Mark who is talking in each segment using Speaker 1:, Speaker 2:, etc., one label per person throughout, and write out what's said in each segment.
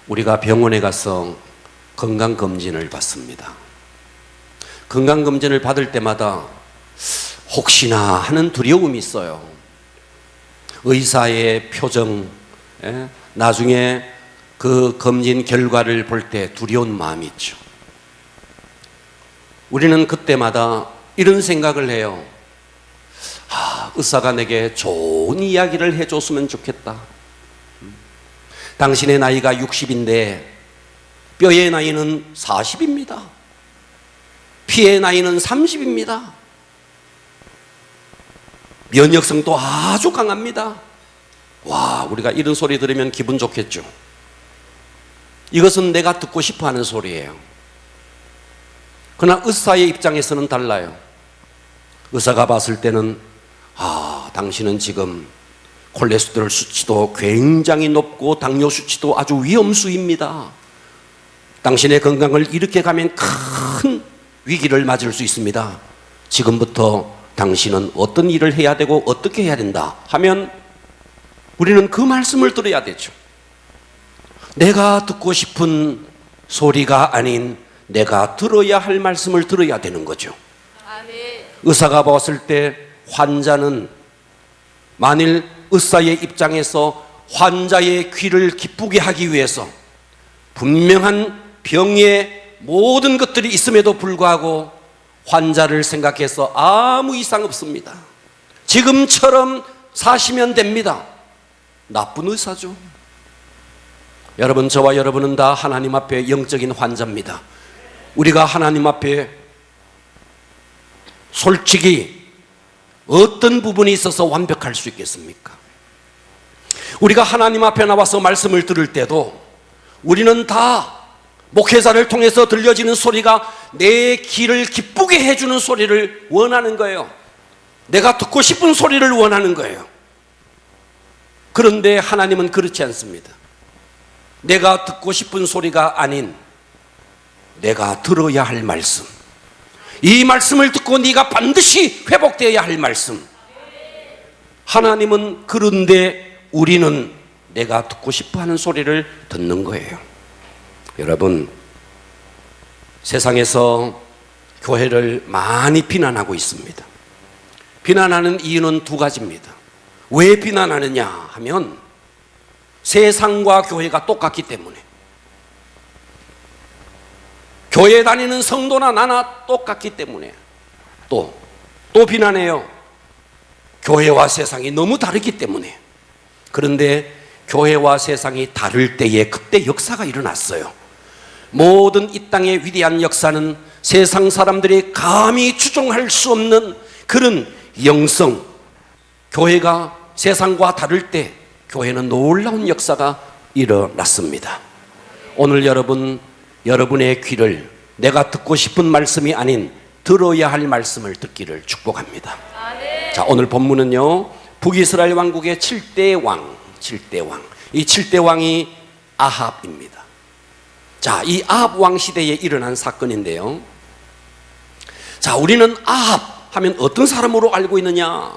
Speaker 1: 우리가 병원에 가서 건강검진을 받습니다. 건강검진을 받을 때마다 혹시나 하는 두려움이 있어요. 의사의 표정, 나중에 그 검진 결과를 볼 때 두려운 마음이 있죠. 우리는 그때마다 이런 생각을 해요. 의사가 내게 좋은 이야기를 해줬으면 좋겠다. 당신의 나이가 60인데 뼈의 나이는 40입니다. 피의 나이는 30입니다. 면역성도 아주 강합니다. 와, 우리가 이런 소리 들으면 기분 좋겠죠. 이것은 내가 듣고 싶어 하는 소리예요. 그러나 의사의 입장에서는 달라요. 의사가 봤을 때는 당신은 지금 콜레스테롤 수치도 굉장히 높고 당뇨 수치도 아주 위험수입니다. 당신의 건강을 이렇게 가면 큰 위기를 맞을 수 있습니다. 지금부터 당신은 어떤 일을 해야 되고 어떻게 해야 된다 하면 우리는 그 말씀을 들어야 되죠. 내가 듣고 싶은 소리가 아닌 내가 들어야 할 말씀을 들어야 되는 거죠. 의사가 봤을 때 환자는 만일 의사의 입장에서 환자의 귀를 기쁘게 하기 위해서 분명한 병의 모든 것들이 있음에도 불구하고 환자를 생각해서 아무 이상 없습니다. 지금처럼 사시면 됩니다. 나쁜 의사죠. 여러분, 저와 여러분은 다 하나님 앞에 영적인 환자입니다. 우리가 하나님 앞에 솔직히 어떤 부분이 있어서 완벽할 수 있겠습니까? 우리가 하나님 앞에 나와서 말씀을 들을 때도 우리는 다 목회자를 통해서 들려지는 소리가 내 귀를 기쁘게 해주는 소리를 원하는 거예요. 내가 듣고 싶은 소리를 원하는 거예요. 그런데 하나님은 그렇지 않습니다. 내가 듣고 싶은 소리가 아닌 내가 들어야 할 말씀, 이 말씀을 듣고 네가 반드시 회복되어야 할 말씀. 하나님은 그런데 우리는 내가 듣고 싶어하는 소리를 듣는 거예요. 여러분, 세상에서 교회를 많이 비난하고 있습니다. 비난하는 이유는 두 가지입니다. 왜 비난하느냐 하면 세상과 교회가 똑같기 때문에. 교회 다니는 성도나 나나 똑같기 때문에. 또 비난해요. 교회와 세상이 너무 다르기 때문에. 그런데 교회와 세상이 다를 때에 그때 역사가 일어났어요. 모든 이 땅의 위대한 역사는 세상 사람들이 감히 추종할 수 없는 그런 영성, 교회가 세상과 다를 때 교회는 놀라운 역사가 일어났습니다. 오늘 여러분의 귀를 내가 듣고 싶은 말씀이 아닌 들어야 할 말씀을 듣기를 축복합니다. 자, 오늘 본문은요, 북이스라엘 왕국의 7대 왕. 이 7대 왕이 아합입니다. 자, 이 아합 왕 시대에 일어난 사건인데요. 자, 우리는 아합 하면 어떤 사람으로 알고 있느냐?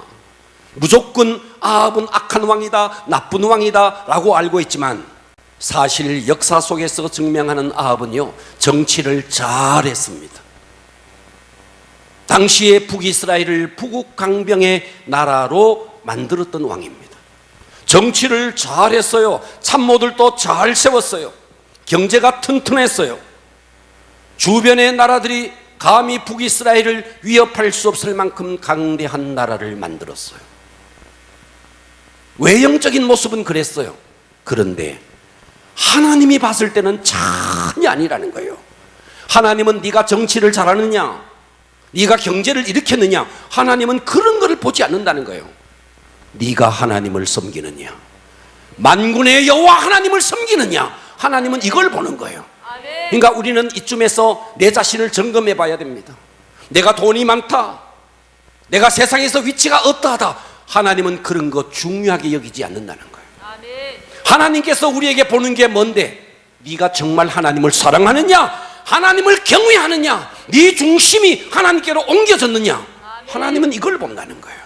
Speaker 1: 무조건 아합은 악한 왕이다, 나쁜 왕이다 라고 알고 있지만 사실 역사 속에서 증명하는 아합은요, 정치를 잘했습니다. 당시에 북이스라엘을 북극강병의 나라로 만들었던 왕입니다. 정치를 잘했어요. 참모들도 잘 세웠어요. 경제가 튼튼했어요. 주변의 나라들이 감히 북이스라엘을 위협할 수 없을 만큼 강대한 나라를 만들었어요. 외형적인 모습은 그랬어요. 그런데 하나님이 봤을 때는 전혀 아니라는 거예요. 하나님은 네가 정치를 잘하느냐, 네가 경제를 일으켰느냐, 하나님은 그런 것을 보지 않는다는 거예요. 네가 하나님을 섬기느냐, 만군의 여호와 하나님을 섬기느냐, 하나님은 이걸 보는 거예요. 그러니까 우리는 이쯤에서 내 자신을 점검해 봐야 됩니다. 내가 돈이 많다, 내가 세상에서 위치가 어떠하다, 하나님은 그런 거 중요하게 여기지 않는다는 거예요. 하나님께서 우리에게 보는 게 뭔데? 네가 정말 하나님을 사랑하느냐, 하나님을 경외하느냐, 네 중심이 하나님께로 옮겨졌느냐, 하나님은 이걸 본다는 거예요.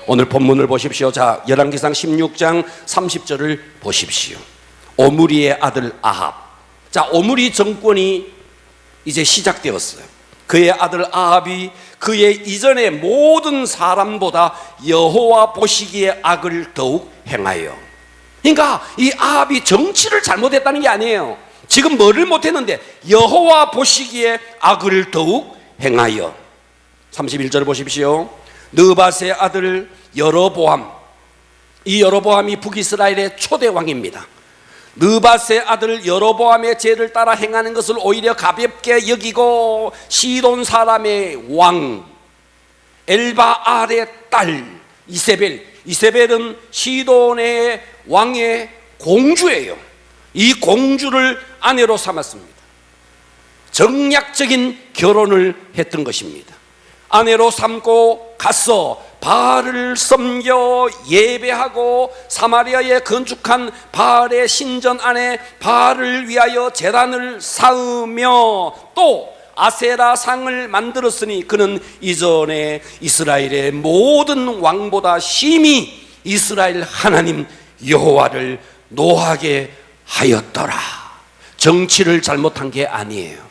Speaker 1: 오늘 본문을 보십시오. 자, 열왕기상 16장 30절을 보십시오. 오므리의 아들 아합, 자, 오므리 정권이 이제 시작되었어요. 그의 아들 아합이 그의 이전의 모든 사람보다 여호와 보시기에 악을 더욱 행하여. 그러니까 이 아합이 정치를 잘못했다는 게 아니에요. 지금 뭐를 못했는데 여호와 보시기에 악을 더욱 행하여. 31절 보십시오. 느밧의 아들 여로보암, 이 여로보암이 북이스라엘의 초대 왕입니다. 느밧의 아들 여로보암의 죄를 따라 행하는 것을 오히려 가볍게 여기고 시돈 사람의 왕 엘바알의 딸 이세벨은 시돈의 왕의 공주예요. 이 공주를 아내로 삼았습니다. 정략적인 결혼을 했던 것입니다. 아내로 삼고 가서 바알을 섬겨 예배하고 사마리아에 건축한 바알의 신전 안에 바알을 위하여 제단을 쌓으며 또 아세라 상을 만들었으니 그는 이전에 이스라엘의 모든 왕보다 심히 이스라엘 하나님 여호와를 노하게 하였더라. 정치를 잘못한 게 아니에요.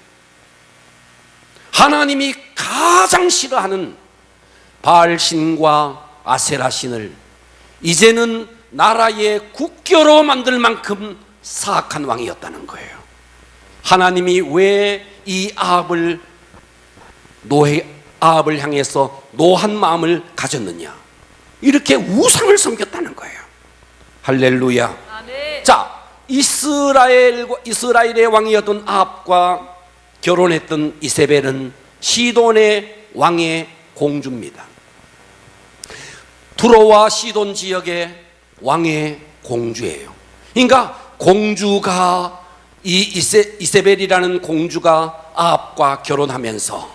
Speaker 1: 하나님이 가장 싫어하는 바알 신과 아세라 신을 이제는 나라의 국교로 만들 만큼 사악한 왕이었다는 거예요. 하나님이 왜 이 아합을 향해서 노한 마음을 가졌느냐? 이렇게 우상을 섬겼다는 거예요. 할렐루야. 아멘. 자, 이스라엘의 왕이었던 아합과 결혼했던 이세벨은 시돈의 왕의 공주입니다. 두로와 시돈 지역의 왕의 공주예요. 그러니까 공주가 이세벨이라는 공주가 아합과 결혼하면서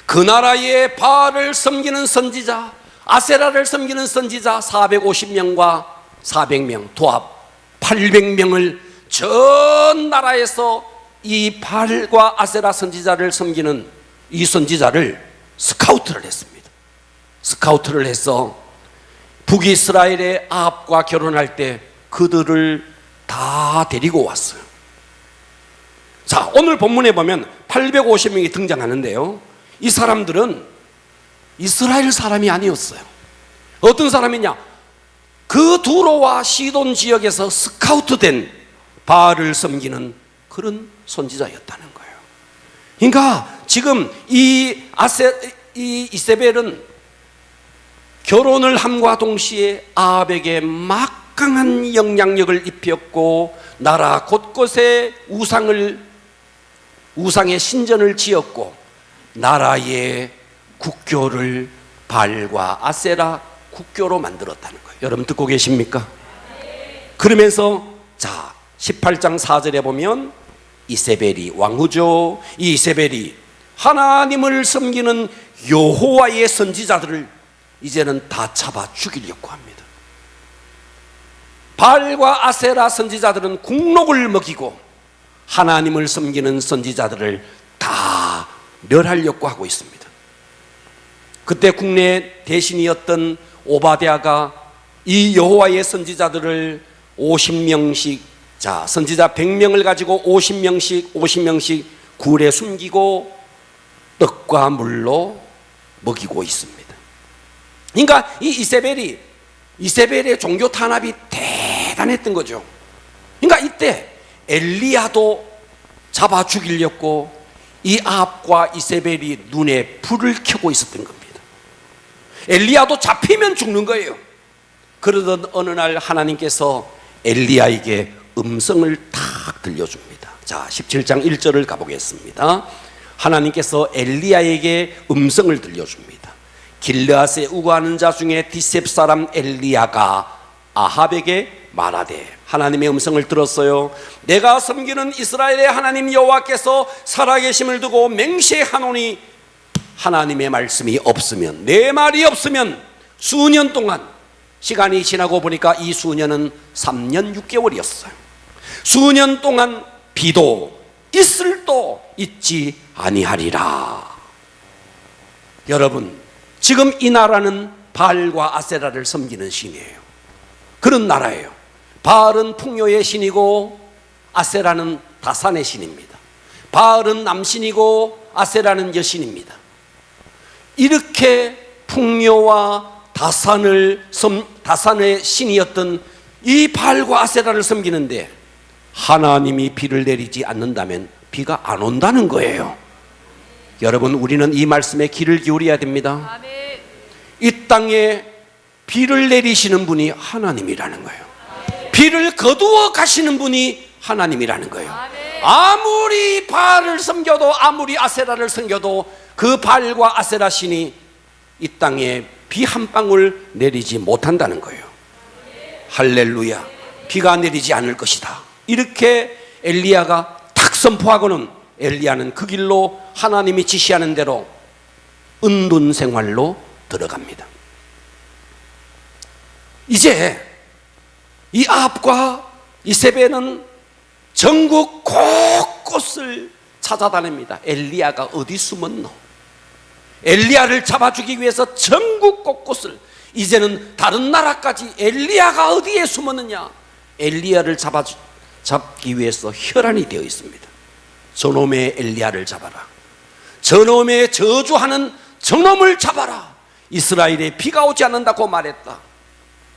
Speaker 1: 그 나라의 바알을 섬기는 선지자, 아세라를 섬기는 선지자 450명과 400명, 도합 800명을 전 나라에서 이 바알과 아세라 선지자를 섬기는 이 선지자를 스카우트를 했습니다. 스카우트를 해서 북이스라엘의 아합과 결혼할 때 그들을 다 데리고 왔어요. 자, 오늘 본문에 보면 850명이 등장하는데요, 이 사람들은 이스라엘 사람이 아니었어요. 어떤 사람이냐? 그 두로와 시돈 지역에서 스카우트된 바알을 섬기는 그런 선지자였다는 거예요. 그러니까 지금 이 이세벨은 결혼을 함과 동시에 아합에게 막강한 영향력을 입혔고 나라 곳곳에 우상의 신전을 지었고 나라의 국교를 바알과 아세라 국교로 만들었다는 거예요. 여러분 듣고 계십니까? 그러면서 자 18장 4절에 보면 이세벨이 왕후죠. 이 이세벨이 하나님을 섬기는 여호와의 선지자들을 이제는 다 잡아 죽이려고 합니다. 바알과 아세라 선지자들은 국록을 먹이고 하나님을 섬기는 선지자들을 다 멸하려고 하고 있습니다. 그때 국내 대신이었던 오바댜가 이 여호와의 선지자들을 50명씩, 자 선지자 100명을 가지고 50명씩 굴에 숨기고 떡과 물로 먹이고 있습니다. 그러니까 이 이세벨의 종교 탄압이 대단했던 거죠. 그러니까 이때 엘리야도 잡아 죽이려고 이 아합과 이세벨이 눈에 불을 켜고 있었던 겁니다. 엘리야도 잡히면 죽는 거예요. 그러던 어느 날 하나님께서 엘리야에게 음성을 탁 들려줍니다. 자 17장 1절을 가보겠습니다. 하나님께서 엘리야에게 음성을 들려줍니다. 길르앗에 우거하는 자 중에 디셉 사람 엘리야가 아합에게 말하되, 하나님의 음성을 들었어요. 내가 섬기는 이스라엘의 하나님 여호와께서 살아계심을 두고 맹세하노니 하나님의 말씀이 없으면, 내 말이 없으면 수년 동안, 시간이 지나고 보니까 이 수년은 3년 6개월이었어요. 수년 동안 비도 있을도 있지 아니하리라. 여러분, 지금 이 나라는 바알과 아세라를 섬기는 신이에요. 그런 나라예요. 바알은 풍요의 신이고 아세라는 다산의 신입니다. 바알은 남신이고 아세라는 여신입니다. 이렇게 풍요와 다산의 신이었던 이 바알과 아세라를 섬기는데 하나님이 비를 내리지 않는다면 비가 안 온다는 거예요. 여러분, 우리는 이 말씀에 귀를 기울여야 됩니다.
Speaker 2: 아멘.
Speaker 1: 이 땅에 비를 내리시는 분이 하나님이라는 거예요. 비를 거두어 가시는 분이 하나님이라는 거예요. 아무리 바알을 섬겨도, 아무리 아세라를 섬겨도 그 바알과 아세라 신이 이 땅에 비 한 방울 내리지 못한다는 거예요. 할렐루야. 비가 내리지 않을 것이다. 이렇게 엘리야가 탁 선포하고는 엘리야는 그 길로 하나님이 지시하는 대로 은둔 생활로 들어갑니다. 이제 이 아합과 이세벨은 전국 곳곳을 찾아다닙니다. 엘리야가 어디 숨었노? 엘리야를 잡아주기 위해서 전국 곳곳을, 이제는 다른 나라까지 엘리야가 어디에 숨었느냐, 엘리야를 잡기 위해서 혈안이 되어 있습니다. 저놈의 엘리야를 잡아라. 저놈의 저주하는 저놈을 잡아라. 이스라엘에 비가 오지 않는다고 말했다.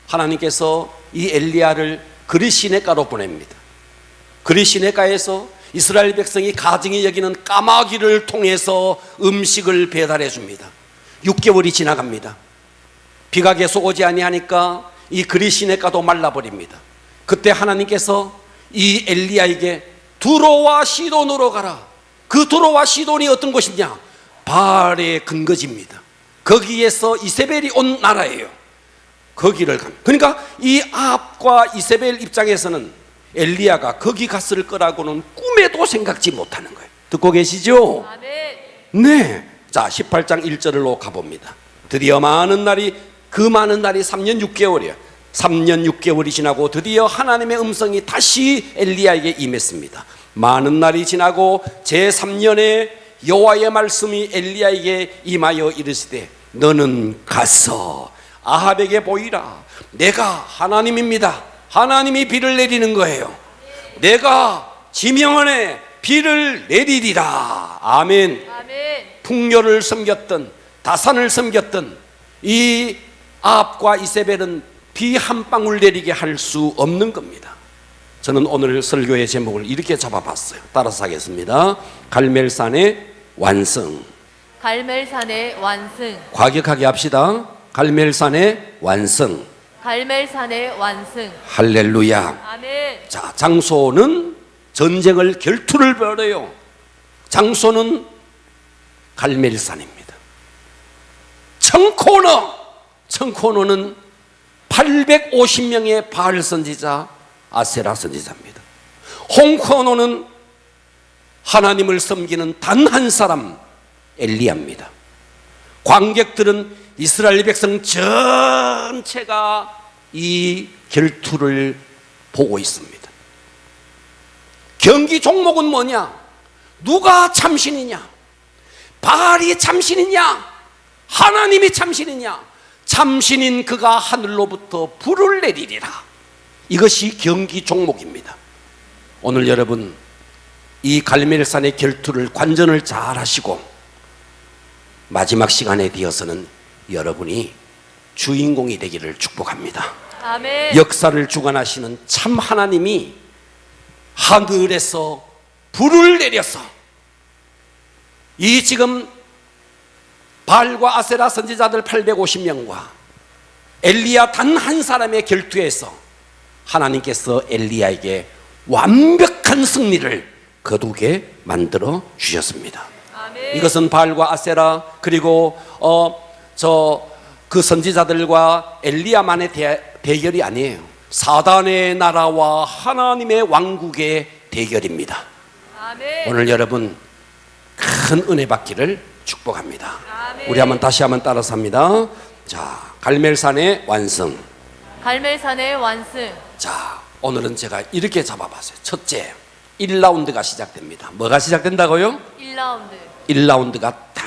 Speaker 1: 하나님께서 이 엘리야를 그리시네가로 보냅니다. 그리시네가에서 이스라엘 백성이 가증히 여기는 까마귀를 통해서 음식을 배달해 줍니다. 6개월이 지나갑니다. 비가 계속 오지 아니하니까 이 그리시네가도 말라버립니다. 그때 하나님께서 이 엘리야에게 두로와 시돈으로 가라. 그 두로와 시돈이 어떤 곳이냐? 바알의 근거지입니다. 거기에서 이세벨이 온 나라예요. 거기를 갑니다. 그러니까 이 아합과 이세벨 입장에서는 엘리야가 거기 갔을 거라고는 꿈에도 생각지 못하는 거예요. 듣고 계시죠? 네. 자, 18장 1절로 가봅니다. 드디어 그 많은 날이 3년 6개월이에요. 3년 6개월이 지나고 드디어 하나님의 음성이 다시 엘리야에게 임했습니다. 많은 날이 지나고 제3년에 여호와의 말씀이 엘리야에게 임하여 이르시되 너는 가서 아합에게 보이라. 내가 하나님입니다. 하나님이 비를 내리는 거예요. 내가 지명원에 비를 내리리라. 아멘. 풍요를 섬겼던, 다산을 섬겼던 이 아합과 이세벨은 비 한 방울 내리게 할 수 없는 겁니다. 저는 오늘 설교의 제목을 이렇게 잡아봤어요. 따라서 하겠습니다. 갈멜산의 완성.
Speaker 2: 갈멜산의 완성.
Speaker 1: 과격하게 합시다. 갈멜산의 완성.
Speaker 2: 갈멜산의 완성.
Speaker 1: 할렐루야.
Speaker 2: 아멘.
Speaker 1: 자, 장소는 전쟁을 결투를 벌여요. 장소는 갈멜산입니다. 청코너는 850명의 바알 선지자, 아세라 선지자입니다. 홍코너는 하나님을 섬기는 단 한 사람, 엘리야입니다. 관객들은 이스라엘 백성 전체가 이 결투를 보고 있습니다. 경기 종목은 뭐냐? 누가 참신이냐? 바알이 참신이냐? 하나님이 참신이냐? 참신인 그가 하늘로부터 불을 내리리라. 이것이 경기 종목입니다. 오늘 여러분 이 갈멜산의 결투를 관전을 잘 하시고 마지막 시간에 되어서는 여러분이 주인공이 되기를 축복합니다.
Speaker 2: 아멘.
Speaker 1: 역사를 주관하시는 참 하나님이 하늘에서 불을 내려서 이 지금 바알과 아세라 선지자들 850명과 엘리야 단 한 사람의 결투에서 하나님께서 엘리야에게 완벽한 승리를 거두게 만들어 주셨습니다.
Speaker 2: 아멘.
Speaker 1: 이것은 바알과 아세라 그리고 그 선지자들과 엘리야만의 대결이 아니에요. 사단의 나라와 하나님의 왕국의 대결입니다.
Speaker 2: 아멘.
Speaker 1: 오늘 여러분 큰 은혜 받기를 축복합니다.
Speaker 2: 아멘.
Speaker 1: 우리 다시 한번 따라서 합니다. 자, 갈멜산의 완성.
Speaker 2: 갈멜산의 완성.
Speaker 1: 자, 오늘은 제가 이렇게 잡아봤어요. 첫째, 1라운드가 시작됩니다. 뭐가 시작된다고요?
Speaker 2: 1라운드.
Speaker 1: 1라운드가 딱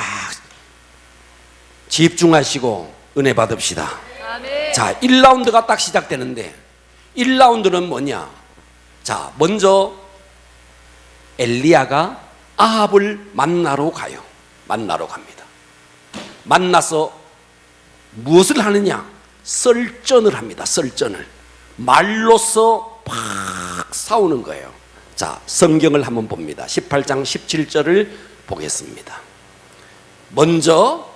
Speaker 1: 집중하시고 은혜 받읍시다.
Speaker 2: 아멘.
Speaker 1: 자, 1라운드가 딱 시작되는데 1라운드는 뭐냐? 자, 먼저 엘리야가 아합을 만나러 가요. 만나러 갑니다. 만나서 무엇을 하느냐? 썰전을 합니다. 썰전을. 말로써 팍 싸우는 거예요. 자, 성경을 한번 봅니다. 18장 17절을 보겠습니다. 먼저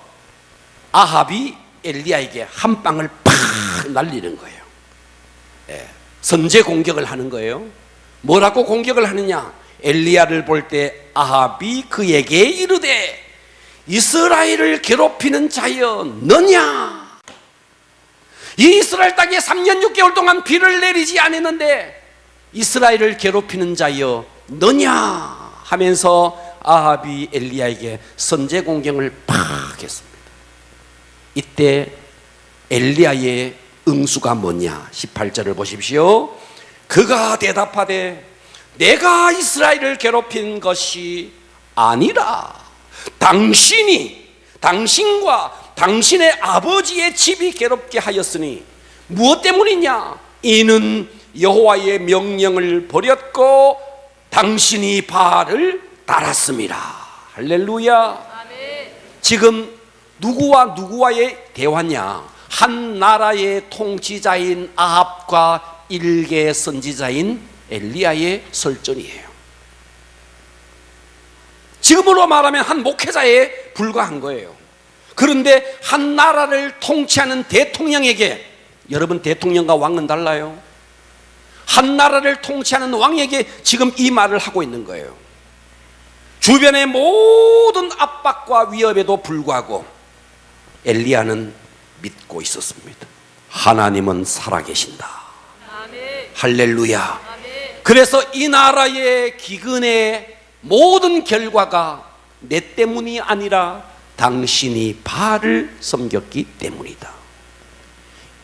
Speaker 1: 아합이 엘리야에게 한 방을 팍 날리는 거예요. 선제 공격을 하는 거예요. 뭐라고 공격을 하느냐? 엘리야를 볼 때 아합이 그에게 이르되 이스라엘을 괴롭히는 자여 너냐? 이 이스라엘 땅에 3년 6개월 동안 비를 내리지 않았는데 이스라엘을 괴롭히는 자여 너냐? 하면서 아합이 엘리야에게 선제 공격을 팍 했습니다. 이때 엘리야의 응수가 뭐냐? 18절을 보십시오. 그가 대답하되 내가 이스라엘을 괴롭힌 것이 아니라 당신과 당신의 아버지의 집이 괴롭게 하였으니 무엇 때문이냐? 이는 여호와의 명령을 버렸고 당신이 바알을 따랐습니다. 할렐루야.
Speaker 2: 아멘.
Speaker 1: 지금 누구와의 대화냐? 한 나라의 통치자인 아합과 일개 선지자인 엘리야의 설전이에요. 지금으로 말하면 한 목회자에 불과한 거예요. 그런데 한 나라를 통치하는 대통령에게, 여러분 대통령과 왕은 달라요. 한 나라를 통치하는 왕에게 지금 이 말을 하고 있는 거예요. 주변의 모든 압박과 위협에도 불구하고 엘리야는 믿고 있었습니다. 하나님은 살아계신다.
Speaker 2: 아멘.
Speaker 1: 할렐루야.
Speaker 2: 아멘.
Speaker 1: 그래서 이 나라의 기근의 모든 결과가 내 때문이 아니라 당신이 바알을 섬겼기 때문이다.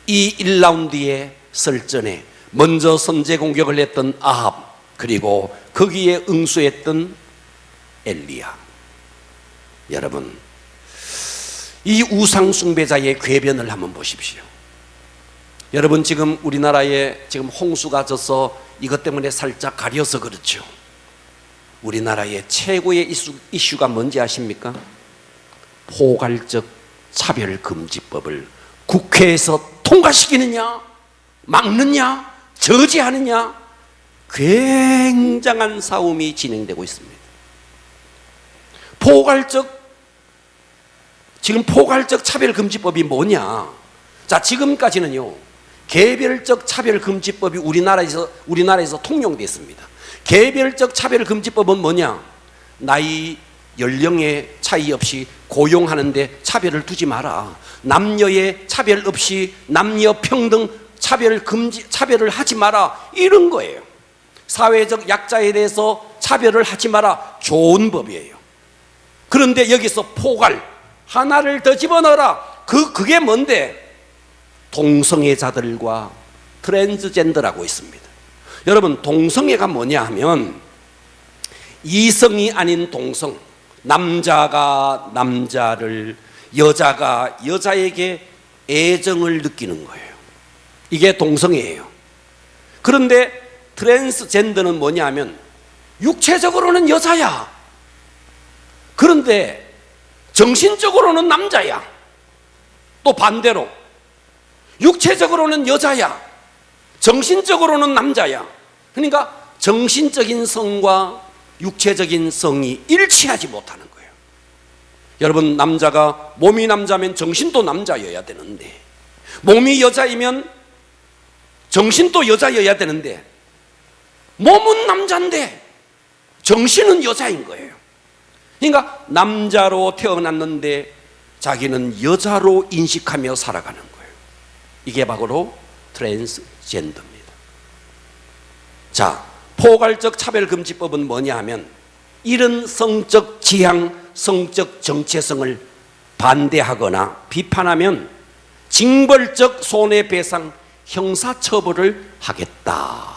Speaker 1: 이 1라운드의 설전에 먼저 선제 공격을 했던 아합, 그리고 거기에 응수했던 엘리야. 여러분, 이 우상 숭배자의 궤변을 한번 보십시오. 여러분, 지금 우리나라에 지금 홍수가 져서 이것 때문에 살짝 가려서 그렇죠. 우리나라의 최고의 이슈가 뭔지 아십니까? 포괄적 차별금지법을 국회에서 통과시키느냐, 막느냐, 저지하느냐, 굉장한 싸움이 진행되고 있습니다. 지금 포괄적 차별금지법이 뭐냐? 자, 지금까지는요, 개별적 차별금지법이 우리나라에서 통용됐습니다. 개별적 차별금지법은 뭐냐? 나이, 연령의 차이 없이 고용하는데 차별을 두지 마라. 남녀의 차별 없이 남녀 평등 차별을 하지 마라. 이런 거예요. 사회적 약자에 대해서 차별을 하지 마라. 좋은 법이에요. 그런데 여기서 포괄 하나를 더 집어넣어라. 그게 뭔데? 동성애자들과 트랜스젠더라고 있습니다. 여러분, 동성애가 뭐냐 하면 이성이 아닌 동성, 남자가 남자를, 여자가 여자에게 애정을 느끼는 거예요. 이게 동성애예요. 그런데 트랜스젠더는 뭐냐 하면 육체적으로는 여자야. 그런데 정신적으로는 남자야. 또 반대로 육체적으로는 여자야, 정신적으로는 남자야. 그러니까 정신적인 성과 육체적인 성이 일치하지 못하는 거예요. 여러분, 남자가 몸이 남자면 정신도 남자여야 되는데, 몸이 여자이면 정신도 여자여야 되는데, 몸은 남자인데 정신은 여자인 거예요. 그러니까 남자로 태어났는데 자기는 여자로 인식하며 살아가는 거예요. 이게 바로 트랜스젠더입니다. 자, 포괄적 차별금지법은 뭐냐 하면 이런 성적 지향, 성적 정체성을 반대하거나 비판하면 징벌적 손해배상, 형사처벌을 하겠다.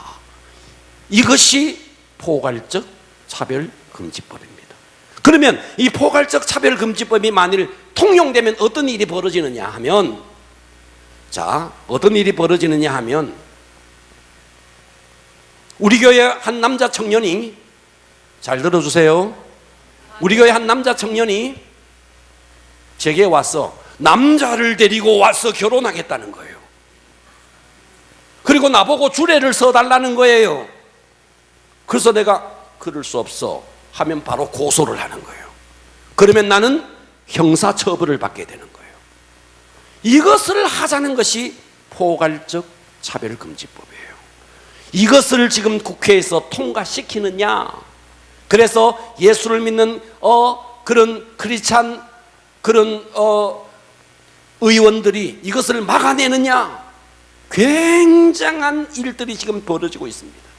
Speaker 1: 이것이 포괄적 차별금지법입니다. 그러면 이 포괄적 차별금지법이 만일 통용되면 어떤 일이 벌어지느냐 하면, 자, 어떤 일이 벌어지느냐 하면, 우리 교회 한 남자 청년이 잘 들어주세요. 우리 교회 한 남자 청년이 제게 와서 남자를 데리고 와서 결혼하겠다는 거예요. 그리고 나보고 주례를 써달라는 거예요. 그래서 내가 그럴 수 없어 하면 바로 고소를 하는 거예요. 그러면 나는 형사처벌을 받게 되는 거예요. 이것을 하자는 것이 포괄적 차별금지법이에요. 이것을 지금 국회에서 통과시키느냐? 그래서 예수를 믿는 그런 크리스찬 그런 의원들이 이것을 막아내느냐? 굉장한 일들이 지금 벌어지고 있습니다.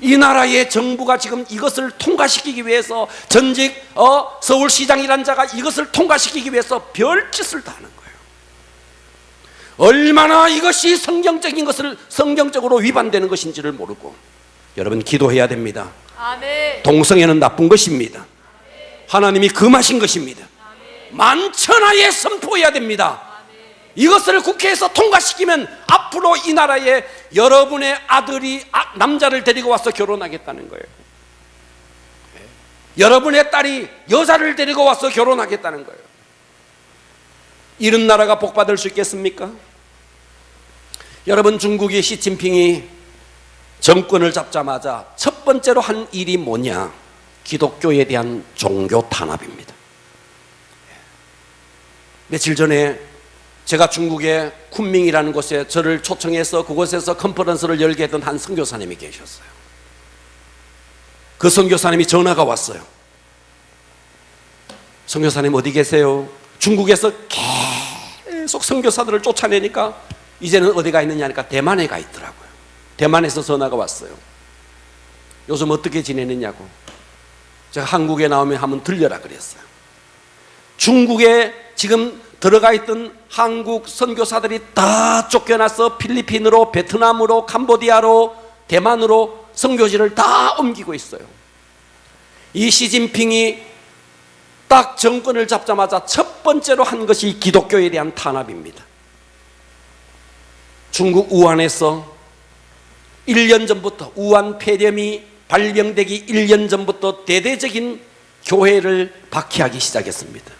Speaker 1: 이 나라의 정부가 지금 이것을 통과시키기 위해서 전직 서울시장이란 자가 이것을 통과시키기 위해서 별짓을 다 하는 거예요. 얼마나 이것이 성경적인 것을 성경적으로 위반되는 것인지를 모르고 여러분 기도해야 됩니다.
Speaker 2: 아멘.
Speaker 1: 동성애는 나쁜 것입니다. 하나님이 금하신 것입니다. 만천하에 선포해야 됩니다. 이것을 국회에서 통과시키면 앞으로 이 나라에 여러분의 아들이 남자를 데리고 와서 결혼하겠다는 거예요. 여러분의 딸이 여자를 데리고 와서 결혼하겠다는 거예요. 이런 나라가 복받을 수 있겠습니까? 여러분, 중국의 시진핑이 정권을 잡자마자 첫 번째로 한 일이 뭐냐? 기독교에 대한 종교 탄압입니다. 며칠 전에 제가 중국의 쿤밍이라는 곳에 저를 초청해서 그곳에서 컨퍼런스를 열게 했던 한 선교사님이 계셨어요. 그 선교사님이 전화가 왔어요. 선교사님 어디 계세요? 중국에서 계속 선교사들을 쫓아내니까 이제는 어디가 있느냐 하니까 대만에 가 있더라고요. 대만에서 전화가 왔어요. 요즘 어떻게 지내느냐고. 제가 한국에 나오면 한번 들려라 그랬어요. 중국에 지금 들어가 있던 한국 선교사들이 다 쫓겨나서 필리핀으로, 베트남으로, 캄보디아로, 대만으로 선교지를 다 옮기고 있어요. 이 시진핑이 딱 정권을 잡자마자 첫 번째로 한 것이 기독교에 대한 탄압입니다. 중국 우한에서 1년 전부터 우한 폐렴이 발병되기 1년 전부터 대대적인 교회를 박해하기 시작했습니다.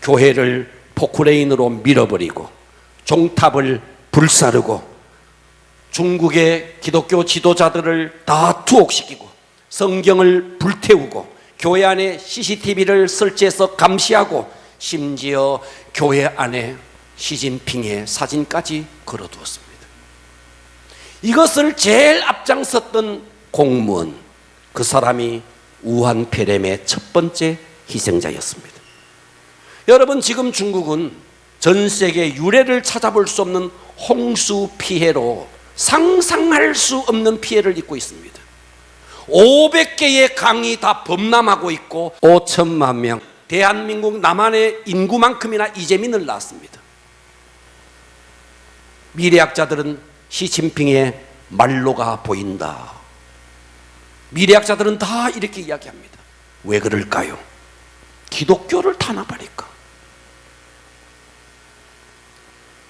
Speaker 1: 교회를 포크레인으로 밀어버리고 종탑을 불사르고 중국의 기독교 지도자들을 다 투옥시키고 성경을 불태우고 교회 안에 CCTV를 설치해서 감시하고 심지어 교회 안에 시진핑의 사진까지 걸어두었습니다. 이것을 제일 앞장섰던 공무원, 그 사람이 우한 폐렴의 첫 번째 희생자였습니다. 여러분, 지금 중국은 전 세계 유례를 찾아볼 수 없는 홍수 피해로 상상할 수 없는 피해를 입고 있습니다. 500개의 강이 다 범람하고 있고 5천만 명, 대한민국 남한의 인구만큼이나 이재민을 낳았습니다. 미래학자들은 시진핑의 말로가 보인다. 미래학자들은 다 이렇게 이야기합니다. 왜 그럴까요? 기독교를 탄압하니까.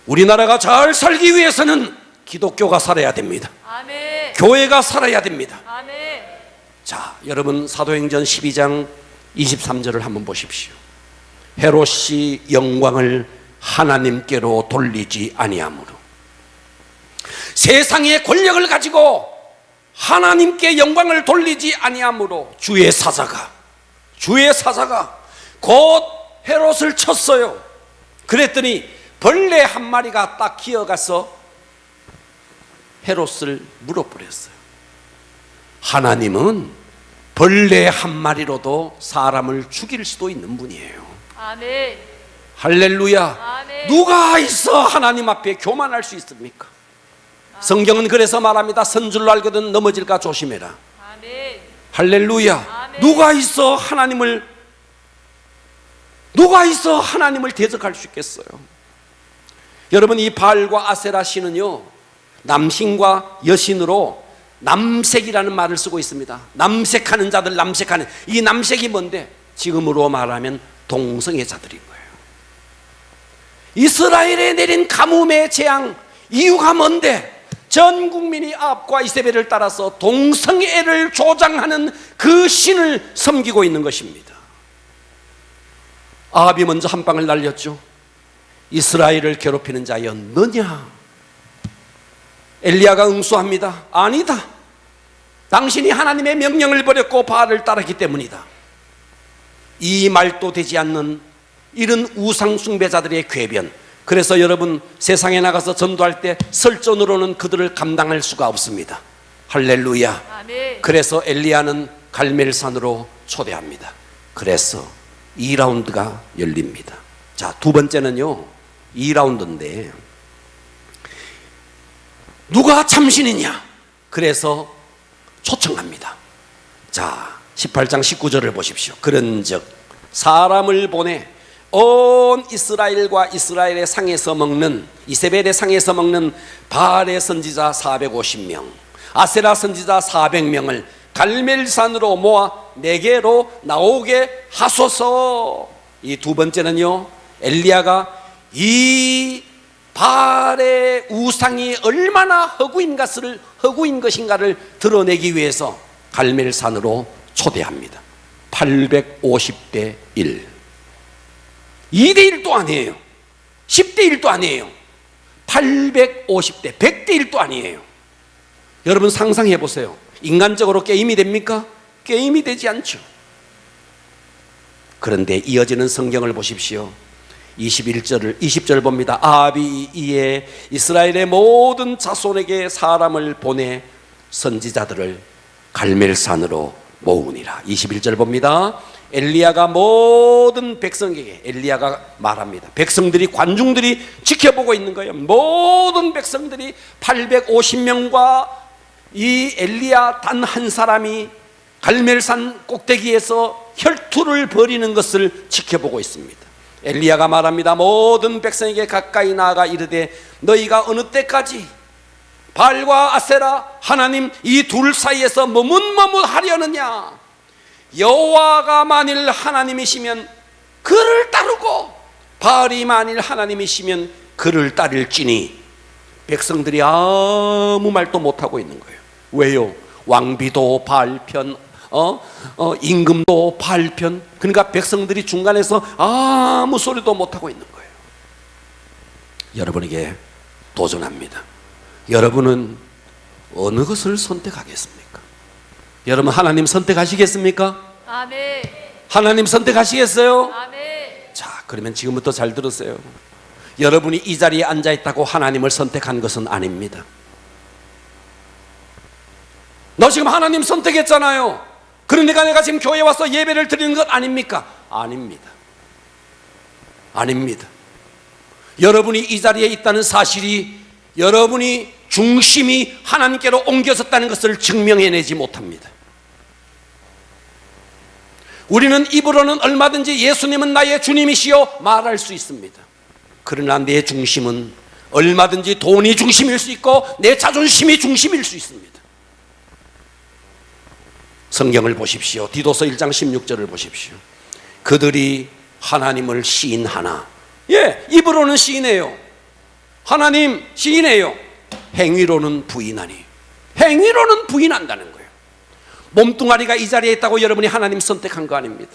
Speaker 1: 우리나라가 잘 살기 위해서는 기독교가 살아야 됩니다.
Speaker 2: 아멘.
Speaker 1: 교회가 살아야 됩니다.
Speaker 2: 아멘.
Speaker 1: 자, 여러분 사도행전 12장 23절을 한번 보십시오. 헤롯이 영광을 하나님께로 돌리지 아니하므로, 세상의 권력을 가지고 하나님께 영광을 돌리지 아니하므로 주의 사자가 곧 헤롯을 쳤어요. 그랬더니 벌레 한 마리가 딱 기어가서 헤롯을 물어버렸어요. 하나님은 벌레 한 마리로도 사람을 죽일 수도 있는 분이에요.
Speaker 2: 아멘.
Speaker 1: 할렐루야.
Speaker 2: 아멘.
Speaker 1: 누가 있어 하나님 앞에 교만할 수 있습니까? 성경은 그래서 말합니다. 선줄로 알거든 넘어질까 조심해라.
Speaker 2: 아멘.
Speaker 1: 할렐루야.
Speaker 2: 아멘.
Speaker 1: 누가 있어 하나님을 대적할 수 있겠어요? 여러분, 이 바알과 아세라 신은요, 남신과 여신으로 남색이라는 말을 쓰고 있습니다. 남색하는 자들, 남색하는, 이 남색이 뭔데? 지금으로 말하면 동성애자들인 거예요. 이스라엘에 내린 가뭄의 재앙, 이유가 뭔데? 전 국민이 아합과 이세벨을 따라서 동성애를 조장하는 그 신을 섬기고 있는 것입니다. 아합이 먼저 한 방을 날렸죠. 이스라엘을 괴롭히는 자여 너냐? 엘리야가 응수합니다. 아니다. 당신이 하나님의 명령을 버렸고 바알을 따랐기 때문이다. 이 말도 되지 않는 이런 우상 숭배자들의 궤변. 그래서 여러분, 세상에 나가서 전도할 때 설전으로는 그들을 감당할 수가 없습니다. 할렐루야.
Speaker 2: 아멘.
Speaker 1: 그래서 엘리야는 갈멜산으로 초대합니다. 그래서 2라운드가 열립니다. 자, 두 번째는요, 2라운드인데 누가 참신이냐? 그래서 초청합니다. 자, 18장 19절을 보십시오. 그런즉 사람을 보내 온 이스라엘과 이스라엘의 상에서 먹는, 이세벨의 상에서 먹는 바알의 선지자 450명, 아세라 선지자 400명을 갈멜산으로 모아 내게로 나오게 하소서. 이 두 번째는요, 엘리야가 이 바알의 우상이 얼마나 허구인 것인가를 드러내기 위해서 갈멜산으로 초대합니다. 850대 1. 2대 1도 아니에요. 10대 1도 아니에요. 850대 100대 1도 아니에요. 여러분 상상해 보세요. 인간적으로 게임이 됩니까? 게임이 되지 않죠. 그런데 이어지는 성경을 보십시오. 20절 봅니다. 아합이 이에 이스라엘의 모든 자손에게 사람을 보내 선지자들을 갈멜산으로 모으니라. 21절 봅니다. 엘리야가 모든 백성에게, 엘리야가 말합니다. 백성들이, 관중들이 지켜보고 있는 거예요. 모든 백성들이 850명과 이 엘리야 단 한 사람이 갈멜산 꼭대기에서 혈투를 벌이는 것을 지켜보고 있습니다. 엘리야가 말합니다. 모든 백성에게 가까이 나아가 이르되 너희가 어느 때까지 바알과 아세라 하나님 이 둘 사이에서 머뭇머뭇하려느냐? 여호와가 만일 하나님이시면 그를 따르고 바알이 만일 하나님이시면 그를 따를지니. 백성들이 아무 말도 못하고 있는 거예요. 왜요? 왕비도 바알 편, 임금도 바알 편. 그러니까 백성들이 중간에서 아무 소리도 못하고 있는 거예요. 여러분에게 도전합니다. 여러분은 어느 것을 선택하겠습니까? 여러분 하나님 선택하시겠습니까?
Speaker 2: 아멘.
Speaker 1: 하나님 선택하시겠어요?
Speaker 2: 아멘.
Speaker 1: 자, 그러면 지금부터 잘 들으세요. 여러분이 이 자리에 앉아 있다고 하나님을 선택한 것은 아닙니다. 너 지금 하나님 선택했잖아요. 그러니까 내가 지금 교회에 와서 예배를 드리는 것 아닙니까? 아닙니다. 아닙니다. 여러분이 이 자리에 있다는 사실이 여러분이 중심이 하나님께로 옮겨졌다는 것을 증명해내지 못합니다. 우리는 입으로는 얼마든지 예수님은 나의 주님이시여 말할 수 있습니다. 그러나 내 중심은 얼마든지 돈이 중심일 수 있고 내 자존심이 중심일 수 있습니다. 성경을 보십시오. 디도서 1장 16절을 보십시오. 그들이 하나님을 시인하나, 예, 입으로는 시인해요. 하나님 시인해요. 행위로는 부인하니. 행위로는 부인한다는 거예요. 몸뚱아리가 이 자리에 있다고 여러분이 하나님 선택한 거 아닙니다.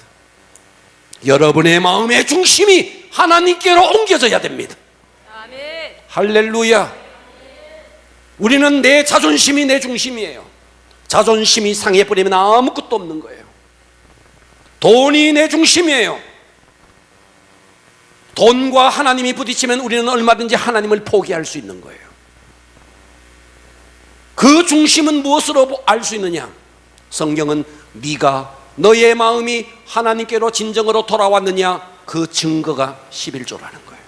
Speaker 1: 여러분의 마음의 중심이 하나님께로 옮겨져야 됩니다.
Speaker 2: 아멘.
Speaker 1: 할렐루야. 우리는 내 자존심이 내 중심이에요. 자존심이 상해버리면 아무것도 없는 거예요. 돈이 내 중심이에요. 돈과 하나님이 부딪히면 우리는 얼마든지 하나님을 포기할 수 있는 거예요. 그 중심은 무엇으로 알 수 있느냐? 성경은 네가 너의 마음이 하나님께로 진정으로 돌아왔느냐, 그 증거가 11조라는 거예요.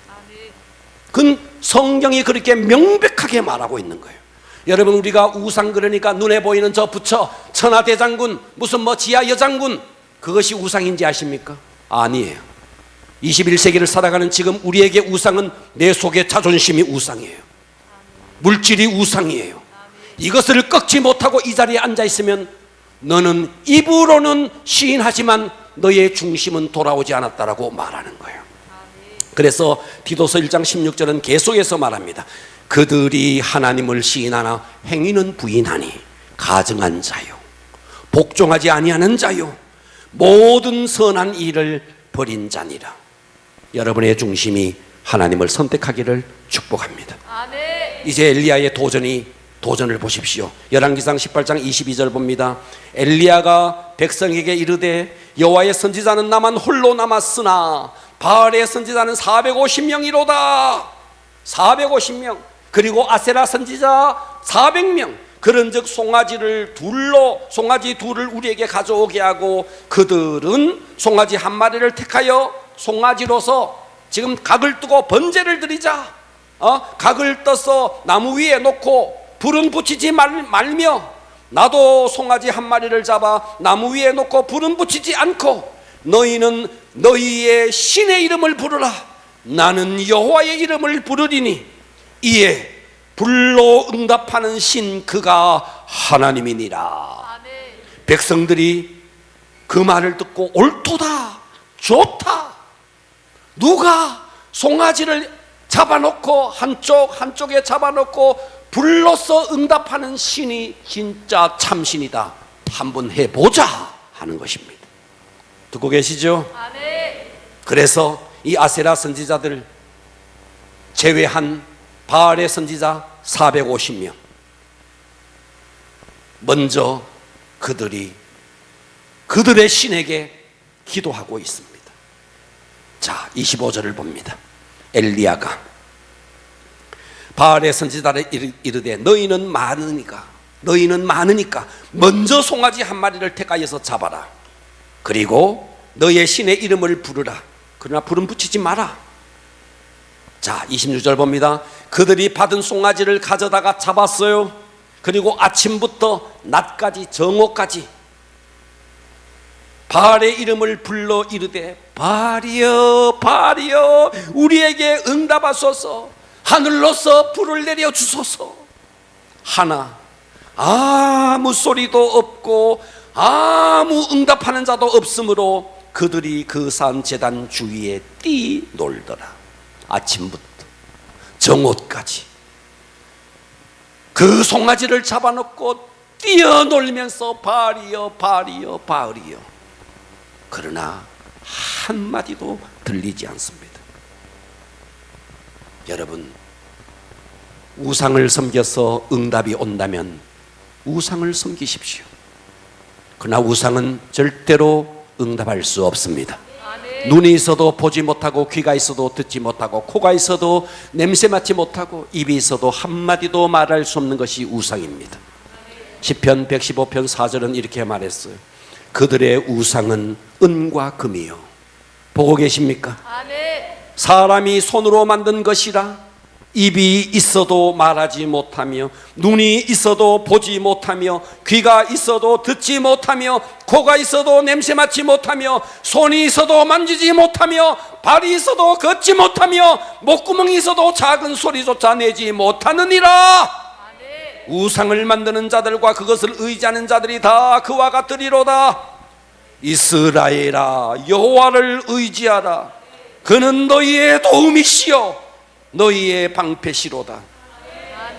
Speaker 2: 아멘.
Speaker 1: 그건 성경이 그렇게 명백하게 말하고 있는 거예요. 여러분, 우리가 우상 그러니까 눈에 보이는 저 부처, 천하대장군, 무슨 뭐 지하 여장군, 그것이 우상인지 아십니까? 아니에요. 21세기를 살아가는 지금 우리에게 우상은 내 속의 자존심이 우상이에요. 물질이 우상이에요. 이것을 꺾지 못하고 이 자리에 앉아 있으면 너는 입으로는 시인하지만 너의 중심은 돌아오지 않았다라고 말하는 거예요. 그래서 디도서 1장 16절은 계속해서 말합니다. 그들이 하나님을 시인하나 행위는 부인하니 가증한 자요 복종하지 아니하는 자요 모든 선한 일을 버린 자니라. 여러분의 중심이 하나님을 선택하기를 축복합니다.
Speaker 2: 아멘.
Speaker 1: 이제 엘리야의 도전을 보십시오. 열왕기상 18장 22절 봅니다. 엘리야가 백성에게 이르되 여호와의 선지자는 나만 홀로 남았으나 바알의 선지자는 450명이로다. 450명. 그리고 아세라 선지자 400명. 그런즉 송아지 둘을 우리에게 가져오게 하고 그들은 송아지 한 마리를 택하여 송아지로서 지금 각을 뜨고 번제를 드리자. 각을 떠서 나무 위에 놓고 불은 붙이지 말며 나도 송아지 한 마리를 잡아 나무 위에 놓고 불은 붙이지 않고 너희는 너희의 신의 이름을 부르라. 나는 여호와의 이름을 부르리니 이에 불로 응답하는 신 그가 하나님이니라.
Speaker 2: 아멘.
Speaker 1: 백성들이 그 말을 듣고 옳도다 좋다. 누가 송아지를 잡아놓고 한쪽에 잡아놓고 불로서 응답하는 신이 진짜 참신이다. 한번 해보자 하는 것입니다. 듣고 계시죠?
Speaker 2: 아멘.
Speaker 1: 그래서 이 아세라 선지자들 제외한 바알의 선지자 450명 먼저 그들의 신에게 기도하고 있습니다. 자, 25절을 봅니다. 엘리야가 바알의 선지자를 이르되 너희는 많으니까 먼저 송아지 한 마리를 택하여서 잡아라. 그리고 너의 신의 이름을 부르라. 그러나 불은 붙이지 마라. 자, 26절 봅니다. 그들이 받은 송아지를 가져다가 잡았어요. 그리고 아침부터 낮까지 정오까지 바알의 이름을 불러 이르되 바알이여 우리에게 응답하소서. 하늘로서 불을 내려 주소서. 하나 아무 소리도 없고 아무 응답하는 자도 없으므로 그들이 그 산 제단 주위에 뛰놀더라. 아침부터 정오까지 그 송아지를 잡아놓고 뛰어놀면서 바알이여 그러나 한마디도 들리지 않습니다. 여러분, 우상을 섬겨서 응답이 온다면 우상을 섬기십시오. 그러나 우상은 절대로 응답할 수 없습니다.
Speaker 2: 아멘.
Speaker 1: 눈이 있어도 보지 못하고 귀가 있어도 듣지 못하고 코가 있어도 냄새 맡지 못하고 입이 있어도 한마디도 말할 수 없는 것이 우상입니다. 시편 115편 4절은 이렇게 말했어요. 그들의 우상은 은과 금이요. 보고 계십니까?
Speaker 2: 아멘.
Speaker 1: 사람이 손으로 만든 것이라 입이 있어도 말하지 못하며 눈이 있어도 보지 못하며 귀가 있어도 듣지 못하며 코가 있어도 냄새 맡지 못하며 손이 있어도 만지지 못하며 발이 있어도 걷지 못하며 목구멍이 있어도 작은 소리조차 내지 못하느니라.
Speaker 2: 아멘.
Speaker 1: 우상을 만드는 자들과 그것을 의지하는 자들이 다 그와 같으리로다. 이스라엘아, 여호와를 의지하라. 그는 너희의 도움이시여 너희의 방패시로다.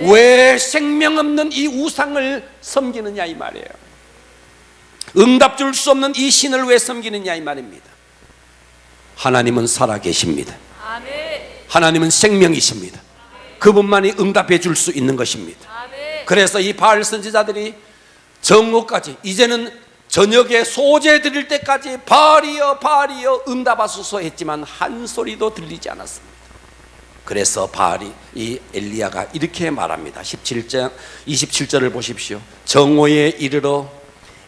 Speaker 1: 왜 생명 없는 이 우상을 섬기느냐 이 말이에요. 응답 줄 수 없는 이 신을 왜 섬기느냐 이 말입니다. 하나님은 살아계십니다.
Speaker 2: 아멘.
Speaker 1: 하나님은 생명이십니다. 그분만이 응답해 줄 수 있는 것입니다.
Speaker 2: 아멘.
Speaker 1: 그래서 이 바알 선지자들이 정오까지, 이제는 저녁에 소제 드릴 때까지 바알이여 응답하소서 했지만 한 소리도 들리지 않았습니다. 그래서 바알이, 이 엘리야가 이렇게 말합니다. 17장 27절을 보십시오. 정오에 이르러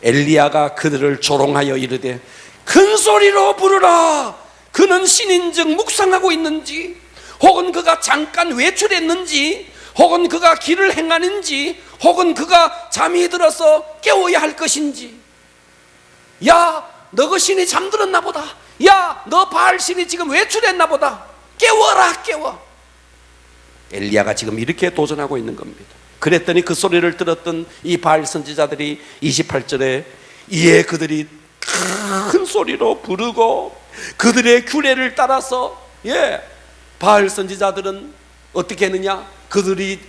Speaker 1: 엘리야가 그들을 조롱하여 이르되 큰 소리로 부르라. 그는 신인즉 묵상하고 있는지, 혹은 그가 잠깐 외출했는지, 혹은 그가 길을 행하는지, 혹은 그가 잠이 들어서 깨워야 할 것인지. 야, 너 그 신이 잠들었나 보다. 야, 너 바알 신이 지금 외출했나 보다. 깨워라, 깨워. 엘리야가 지금 이렇게 도전하고 있는 겁니다. 그랬더니 그 소리를 들었던 이 바알 선지자들이 28절에 이에 그들이 큰 소리로 부르고 그들의 규례를 따라서 바알 선지자들은 어떻게 했느냐? 그들이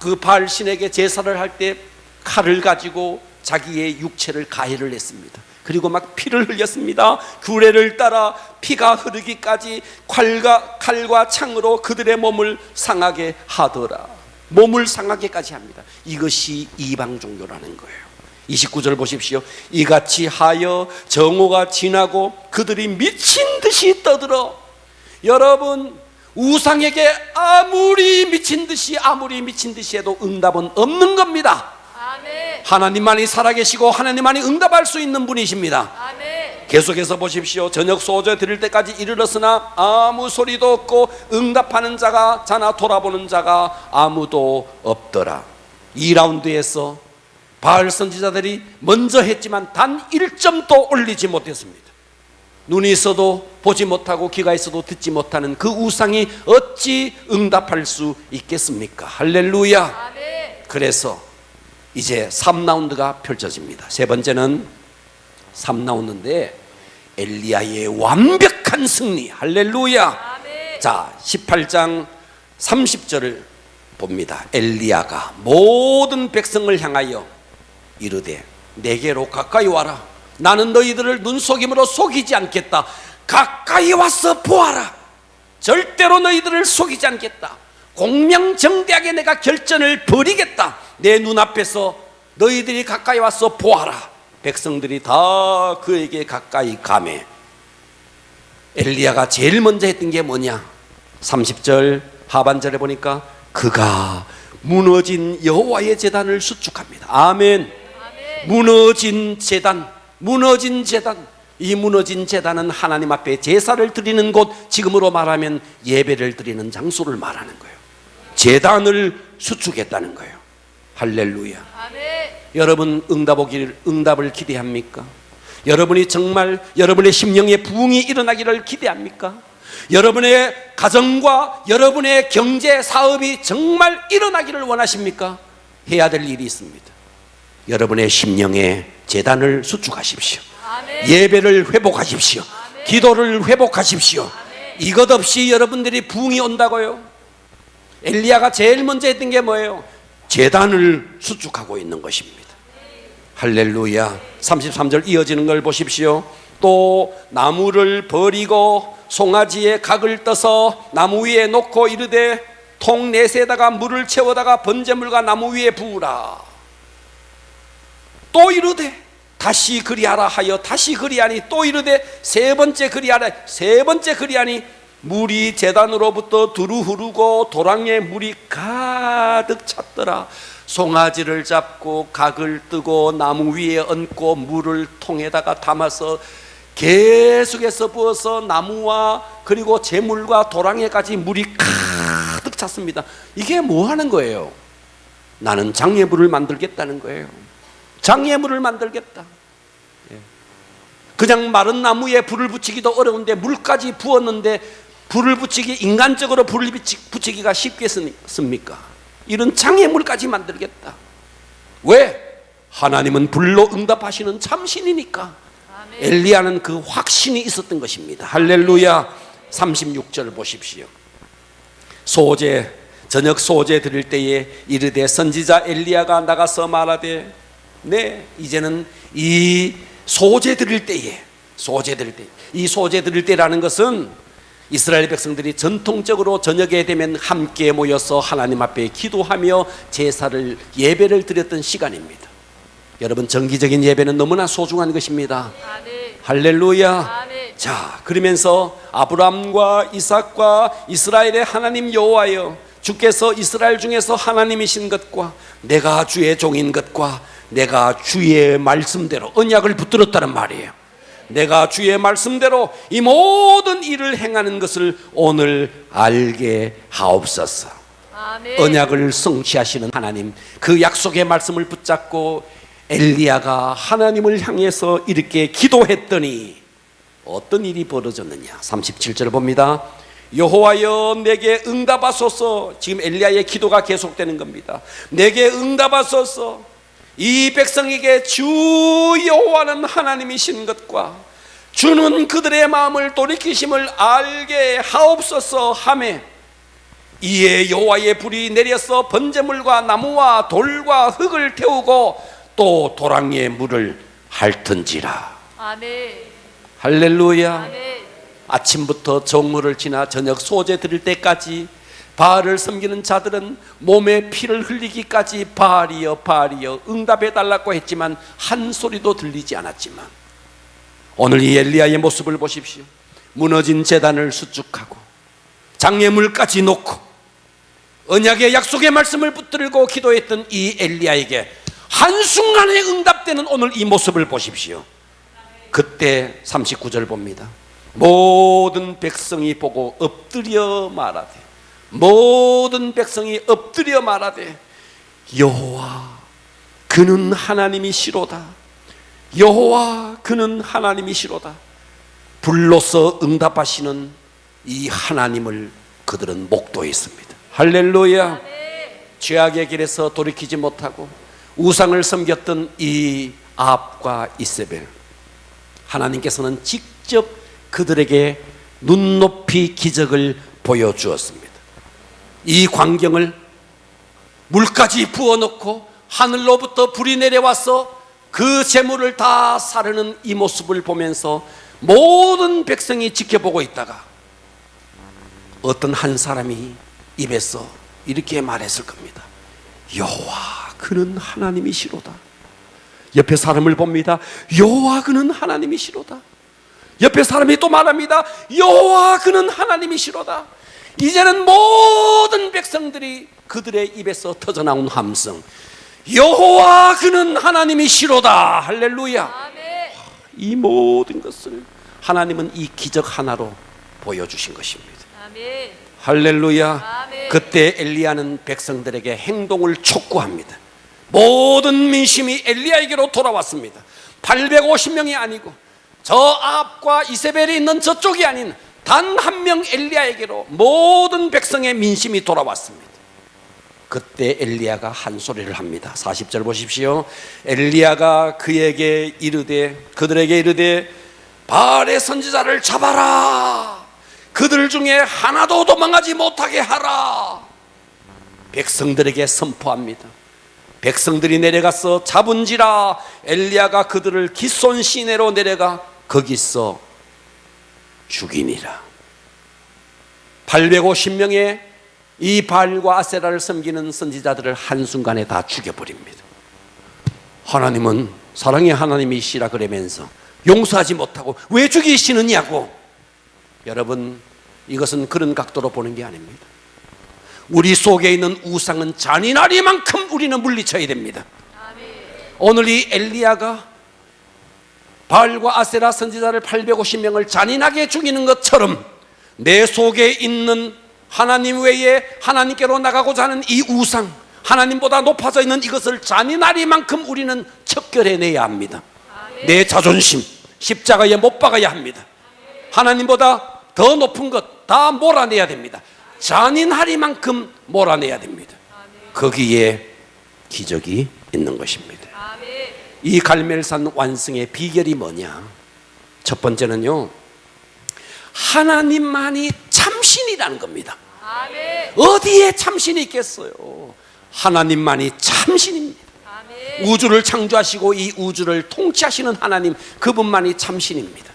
Speaker 1: 그 바알 신에게 제사를 할 때 칼을 가지고 자기의 육체를 가해를 했습니다. 그리고 막 피를 흘렸습니다. 규례를 따라 피가 흐르기까지 칼과 창으로 그들의 몸을 상하게 하더라. 몸을 상하게까지 합니다. 이것이 이방 종교라는 거예요. 29절 보십시오. 이같이 하여 정오가 지나고 그들이 미친 듯이 떠들어. 여러분, 우상에게 아무리 미친 듯이 해도 응답은 없는 겁니다.
Speaker 2: 아멘.
Speaker 1: 하나님만이 살아계시고 하나님만이 응답할 수 있는 분이십니다.
Speaker 2: 아멘.
Speaker 1: 계속해서 보십시오. 저녁 소재 드릴 때까지 이르렀으나 아무 소리도 없고 응답하는 자나 돌아보는 자가 아무도 없더라. 2라운드에서 바알 선지자들이 먼저 했지만 단 1점도 올리지 못했습니다. 눈이 있어도 보지 못하고 귀가 있어도 듣지 못하는 그 우상이 어찌 응답할 수 있겠습니까? 할렐루야.
Speaker 2: 아멘.
Speaker 1: 그래서 이제 3라운드가 펼쳐집니다. 세 번째는 3라운드인데 엘리야의 완벽한 승리. 할렐루야.
Speaker 2: 아멘.
Speaker 1: 자, 18장 30절을 봅니다. 엘리야가 모든 백성을 향하여 이르되 내게로 가까이 와라. 나는 너희들을 눈속임으로 속이지 않겠다. 가까이 와서 보아라. 절대로 너희들을 속이지 않겠다. 공명정대하게 내가 결전을 벌이겠다. 내 눈앞에서 너희들이 가까이 와서 보아라. 백성들이 다 그에게 가까이 가매. 엘리야가 제일 먼저 했던 게 뭐냐? 30절 하반절에 보니까 그가 무너진 여호와의 제단을 수축합니다. 아멘. 무너진 제단. 이 무너진 제단은 하나님 앞에 제사를 드리는 곳, 지금으로 말하면 예배를 드리는 장소를 말하는 거예요. 제단을 수축했다는 거예요. 할렐루야.
Speaker 2: 아멘.
Speaker 1: 여러분 응답을 기대합니까? 여러분이 정말 여러분의 심령의 부흥이 일어나기를 기대합니까? 여러분의 가정과 여러분의 경제 사업이 정말 일어나기를 원하십니까? 해야 될 일이 있습니다. 여러분의 심령의 제단을 수축하십시오.
Speaker 2: 아멘.
Speaker 1: 예배를 회복하십시오.
Speaker 2: 아멘.
Speaker 1: 기도를 회복하십시오.
Speaker 2: 아멘.
Speaker 1: 이것 없이 여러분들이 부흥이 온다고요? 엘리야가 제일 먼저 했던 게 뭐예요? 제단을 수축하고 있는 것입니다. 할렐루야. 33절 이어지는 걸 보십시오. 또 나무를 버리고 송아지에 각을 떠서 나무 위에 놓고 이르되 통 넷에다가 물을 채워다가 번제물과 나무 위에 부으라. 또 이르되 다시 그리하라 하여 다시 그리하니 또 이르되 세 번째 그리하니 물이 제단으로부터 두루 흐르고 도랑에 물이 가득 찼더라. 송아지를 잡고 각을 뜨고 나무 위에 얹고 물을 통에다가 담아서 계속해서 부어서 나무와 그리고 제물과 도랑에까지 물이 가득 찼습니다. 이게 뭐 하는 거예요? 나는 장애물을 만들겠다는 거예요. 장애물을 만들겠다. 그냥 마른 나무에 불을 붙이기도 어려운데 물까지 부었는데 불을 붙이기, 인간적으로 불을 붙이기가 쉽겠습니까? 이런 장애물까지 만들겠다. 왜? 하나님은 불로 응답하시는 참신이니까.
Speaker 2: 아멘.
Speaker 1: 엘리야는 그 확신이 있었던 것입니다. 할렐루야. 36절 보십시오. 저녁 소제 드릴 때에 이르되 선지자 엘리야가 나가서 말하되 네, 이제는 이 소제 드릴 때에 이 소제 드릴 때라는 것은 이스라엘 백성들이 전통적으로 저녁에 되면 함께 모여서 하나님 앞에 기도하며 제사를 예배를 드렸던 시간입니다. 여러분, 정기적인 예배는 너무나 소중한 것입니다.
Speaker 2: 아멘.
Speaker 1: 할렐루야.
Speaker 2: 아멘.
Speaker 1: 자, 그러면서 아브라함과 이삭과 이스라엘의 하나님 여호와여, 주께서 이스라엘 중에서 하나님이신 것과 내가 주의 종인 것과 내가 주의 말씀대로 언약을 붙들었다는 말이에요. 내가 주의 말씀대로 이 모든 일을 행하는 것을 오늘 알게 하옵소서.
Speaker 2: 아멘.
Speaker 1: 언약을 성취하시는 하나님, 그 약속의 말씀을 붙잡고 엘리야가 하나님을 향해서 이렇게 기도했더니 어떤 일이 벌어졌느냐. 37절을 봅니다. 여호와여 내게 응답하소서. 지금 엘리야의 기도가 계속되는 겁니다. 내게 응답하소서. 이 백성에게 주 여호와는 하나님이신 것과 주는 그들의 마음을 돌이키심을 알게 하옵소서 하매 이에 여호와의 불이 내려서 번제물과 나무와 돌과 흙을 태우고 또 도랑에 물을 핥은지라.
Speaker 2: 아멘.
Speaker 1: 할렐루야.
Speaker 2: 아멘.
Speaker 1: 아침부터 정오를 지나 저녁 소제 드릴 때까지 바알을 섬기는 자들은 몸에 피를 흘리기까지 바알이여 바알이여 응답해 달라고 했지만 한 소리도 들리지 않았지만 오늘 이 엘리야의 모습을 보십시오. 무너진 제단을 수축하고 장애물까지 놓고 언약의 약속의 말씀을 붙들고 기도했던 이 엘리야에게 한순간에 응답되는 오늘 이 모습을 보십시오. 그때 39절 봅니다. 모든 백성이 보고 엎드려 말하되, 모든 백성이 엎드려 말하되 여호와 그는 하나님이시로다. 여호와 그는 하나님이시로다. 불로서 응답하시는 이 하나님을 그들은 목도했습니다. 할렐루야. 죄악의 길에서 돌이키지 못하고 우상을 섬겼던 이 아합과 이세벨, 하나님께서는 직접 그들에게 눈높이 기적을 보여주었습니다. 이 광경을 물까지 부어놓고 하늘로부터 불이 내려와서 그 재물을 다 사르는 이 모습을 보면서 모든 백성이 지켜보고 있다가 어떤 한 사람이 입에서 이렇게 말했을 겁니다. 여호와 그는 하나님이시로다. 옆에 사람을 봅니다. 여호와 그는 하나님이시로다. 옆에 사람이 또 말합니다. 여호와 그는 하나님이시로다. 이제는 모든 백성들이 그들의 입에서 터져나온 함성, 여호와 그는 하나님이시로다. 할렐루야.
Speaker 2: 아멘.
Speaker 1: 이 모든 것을 하나님은 이 기적 하나로 보여주신 것입니다.
Speaker 2: 아멘.
Speaker 1: 할렐루야.
Speaker 2: 아멘.
Speaker 1: 그때 엘리야는 백성들에게 행동을 촉구합니다. 모든 민심이 엘리야에게로 돌아왔습니다. 850명이 아니고 저 아합과 이세벨이 있는 저쪽이 아닌 단 한 명 엘리야에게로 모든 백성의 민심이 돌아왔습니다. 그때 엘리야가 한 소리를 합니다. 40절 보십시오. 엘리야가 그에게 이르되, 그들에게 이르되 바알의 선지자를 잡아라. 그들 중에 하나도 도망하지 못하게 하라. 백성들에게 선포합니다. 백성들이 내려가서 잡은지라 엘리야가 그들을 기손 시내로 내려가 거기서 죽이니라. 850명의 이 바알과 아세라를 섬기는 선지자들을 한순간에 다 죽여버립니다. 하나님은 사랑의 하나님이시라 그러면서 용서하지 못하고 왜 죽이시느냐고. 여러분, 이것은 그런 각도로 보는 게 아닙니다. 우리 속에 있는 우상은 잔인하리만큼 우리는 물리쳐야 됩니다.
Speaker 2: 아멘.
Speaker 1: 오늘 이 엘리야가 바알과 아세라 선지자를 850명을 잔인하게 죽이는 것처럼 내 속에 있는 하나님 외에 하나님께로 나가고자 하는 이 우상, 하나님보다 높아져 있는 이것을 잔인하리만큼 우리는 척결해내야 합니다.
Speaker 2: 아멘.
Speaker 1: 내 자존심 십자가에 못 박아야 합니다. 하나님보다 더 높은 것 다 몰아내야 됩니다. 잔인하리만큼 몰아내야 됩니다. 거기에 기적이 있는 것입니다.
Speaker 2: 아멘.
Speaker 1: 이 갈멜산 완성의 비결이 뭐냐? 첫 번째는요, 하나님만이 참신이라는 겁니다.
Speaker 2: 아멘.
Speaker 1: 어디에 참신이 있겠어요? 하나님만이 참신입니다.
Speaker 2: 아멘.
Speaker 1: 우주를 창조하시고 이 우주를 통치하시는 하나님, 그분만이 참신입니다.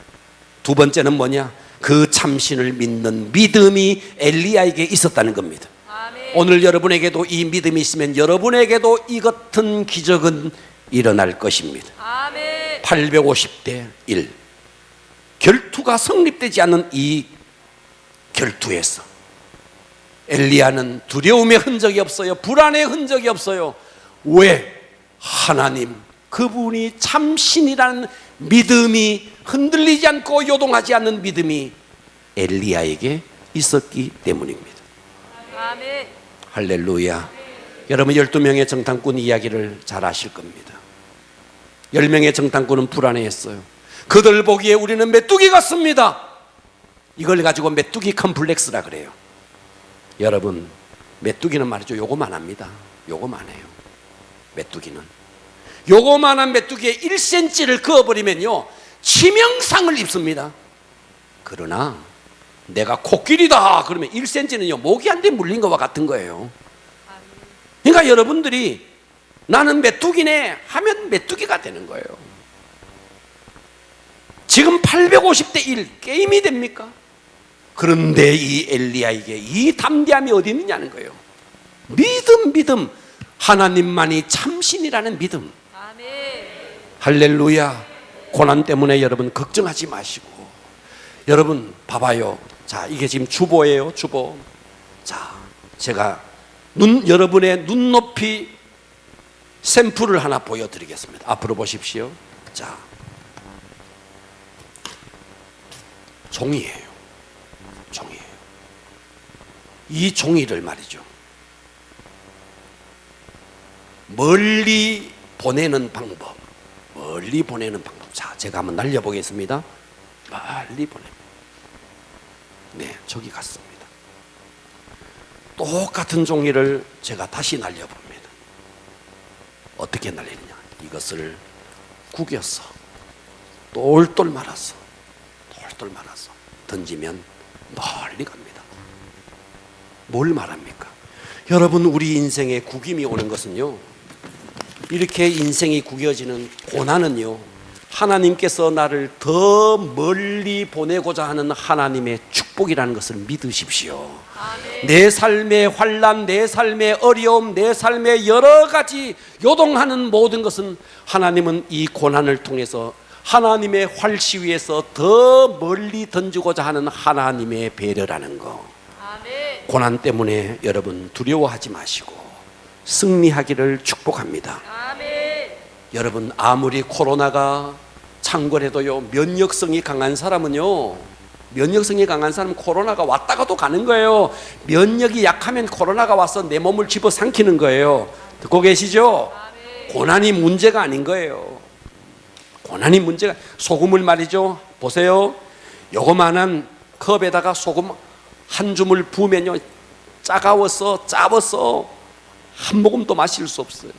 Speaker 1: 두 번째는 뭐냐? 그 참신을 믿는 믿음이 엘리야에게 있었다는 겁니다.
Speaker 2: 아멘.
Speaker 1: 오늘 여러분에게도 이 믿음이 있으면 여러분에게도 이 같은 기적은 일어날 것입니다.
Speaker 2: 아멘.
Speaker 1: 850대 1 결투가 성립되지 않는 이 결투에서 엘리야는 두려움의 흔적이 없어요. 불안의 흔적이 없어요. 왜? 하나님 그분이 참신이라는 믿음이 흔들리지 않고 요동하지 않는 믿음이 엘리야에게 있었기 때문입니다.
Speaker 2: 아멘.
Speaker 1: 할렐루야. 여러분 12명의 정탐꾼 이야기를 잘 아실 겁니다. 10명의 정탐꾼은 불안해했어요. 그들 보기에 우리는 메뚜기 같습니다. 이걸 가지고 메뚜기 컴플렉스라 그래요. 여러분 메뚜기는 말이죠, 요거만 합니다. 요거만 해요. 메뚜기는 요거만한 메뚜기에 1cm를 그어버리면요 치명상을 입습니다. 그러나 내가 코끼리다 그러면 1cm는요 모기한테 물린 것과 같은 거예요. 그러니까 여러분들이 나는 메뚜기네 하면 메뚜기가 되는 거예요. 지금 850대 1 게임이 됩니까? 그런데 이 엘리야에게 이 담대함이 어디 있느냐는 거예요. 믿음 하나님만이 참신이라는 믿음.
Speaker 2: 아멘.
Speaker 1: 할렐루야. 고난 때문에 여러분 걱정하지 마시고, 여러분 봐봐요. 자, 이게 지금 주보예요, 주보. 자, 제가 여러분의 눈높이 샘플을 하나 보여드리겠습니다. 앞으로 보십시오. 자, 종이에요. 종이에요. 이 종이를 말이죠, 멀리 보내는 방법. 멀리 보내는 방법. 자, 제가 한번 날려보겠습니다. 멀리 보내. 네, 저기 갔습니다. 똑같은 종이를 제가 다시 날려봅니다. 어떻게 날리느냐? 이것을 구겨서 똘똘 말아서 던지면 멀리 갑니다. 뭘 말합니까? 여러분, 우리 인생에 구김이 오는 것은요, 이렇게 인생이 구겨지는 고난은요, 하나님께서 나를 더 멀리 보내고자 하는 하나님의 축복이라는 것을 믿으십시오.
Speaker 2: 아멘.
Speaker 1: 내 삶의 환난, 내 삶의 어려움, 내 삶의 여러 가지 요동하는 모든 것은 하나님은 이 고난을 통해서 하나님의 활시 위에서 더 멀리 던지고자 하는 하나님의 배려라는 거.
Speaker 2: 아멘.
Speaker 1: 고난 때문에 여러분 두려워하지 마시고 승리하기를 축복합니다.
Speaker 2: 아멘.
Speaker 1: 여러분, 아무리 코로나가 창궐해도요, 면역성이 강한 사람은 코로나가 왔다가도 가는 거예요. 면역이 약하면 코로나가 와서 내 몸을 집어삼키는 거예요. 듣고 계시죠?
Speaker 2: 아멘.
Speaker 1: 고난이 문제가 아닌 거예요. 고난이 문제가, 소금을 말이죠, 보세요. 요거만한 컵에다가 소금 한 줌을 부으면요, 짜가워서 짜워서 한 모금도 마실 수 없어요.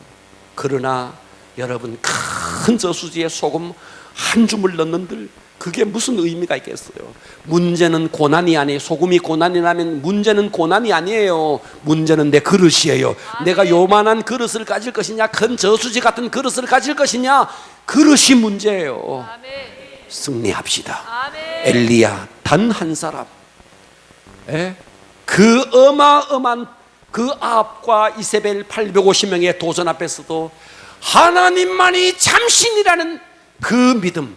Speaker 1: 그러나 여러분, 큰 저수지에 소금 한 줌을 넣는들 그게 무슨 의미가 있겠어요? 문제는 고난이 아니에요. 소금이 고난이 나면 문제는 고난이 아니에요. 문제는 내 그릇이에요. 내가 요만한 그릇을 가질 것이냐, 큰 저수지 같은 그릇을 가질 것이냐, 그릇이 문제예요.
Speaker 2: 아멘.
Speaker 1: 승리합시다.
Speaker 2: 아멘.
Speaker 1: 엘리야 단 한 사람, 그 어마어마한 그 아합과 이세벨 850명의 도전 앞에서도 하나님만이 참신이라는 그 믿음,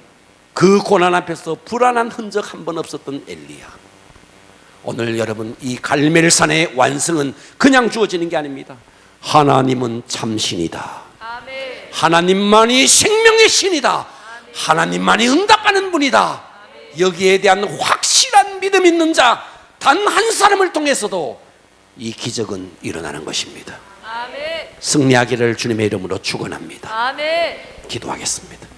Speaker 1: 그 고난 앞에서 불안한 흔적 한 번 없었던 엘리야. 오늘 여러분, 이 갈멜산의 완성은 그냥 주어지는 게 아닙니다. 하나님은 참신이다.
Speaker 2: 아멘.
Speaker 1: 하나님만이 생명의 신이다. 하나님만이 응답하는 분이다. 여기에 대한 확실한 믿음 있는 자 단 한 사람을 통해서도 이 기적은 일어나는 것입니다.
Speaker 2: 아멘.
Speaker 1: 승리하기를 주님의 이름으로 축원합니다.
Speaker 2: 아멘.
Speaker 1: 기도하겠습니다.